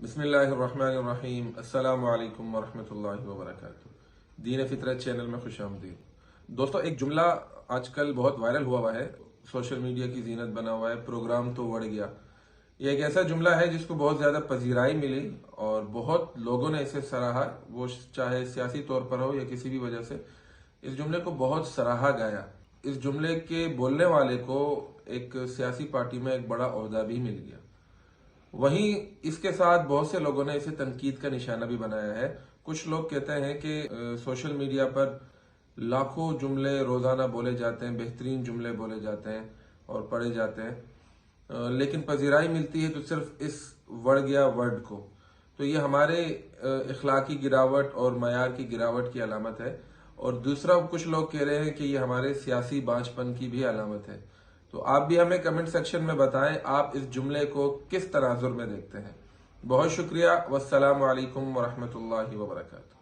بسم اللہ الرحمن الرحیم۔ السلام علیکم ورحمۃ اللہ وبرکاتہ۔ دین فطرت چینل میں خوش آمدید۔ دوستو، ایک جملہ آج کل بہت وائرل ہوا ہے، سوشل میڈیا کی زینت بنا ہوا ہے، پروگرام تو بڑھ گیا۔ یہ ایک ایسا جملہ ہے جس کو بہت زیادہ پذیرائی ملی اور بہت لوگوں نے اسے سراہا، وہ چاہے سیاسی طور پر ہو یا کسی بھی وجہ سے اس جملے کو بہت سراہا گیا۔ اس جملے کے بولنے والے کو ایک سیاسی پارٹی میں ایک بڑا عہدہ بھی مل گیا۔ وہیں اس کے ساتھ بہت سے لوگوں نے اسے تنقید کا نشانہ بھی بنایا ہے۔ کچھ لوگ کہتے ہیں کہ سوشل میڈیا پر لاکھوں جملے روزانہ بولے جاتے ہیں، بہترین جملے بولے جاتے ہیں اور پڑھے جاتے ہیں، لیکن پذیرائی ملتی ہے تو صرف اس وڑ گیا ورڈ کو۔ تو یہ ہمارے اخلاقی گراوٹ اور معیار کی گراوٹ کی علامت ہے، اور دوسرا کچھ لوگ کہہ رہے ہیں کہ یہ ہمارے سیاسی بانجھ پن کی بھی علامت ہے۔ تو آپ بھی ہمیں کمنٹ سیکشن میں بتائیں آپ اس جملے کو کس تناظر میں دیکھتے ہیں۔ بہت شکریہ، والسلام علیکم ورحمۃ اللہ وبرکاتہ۔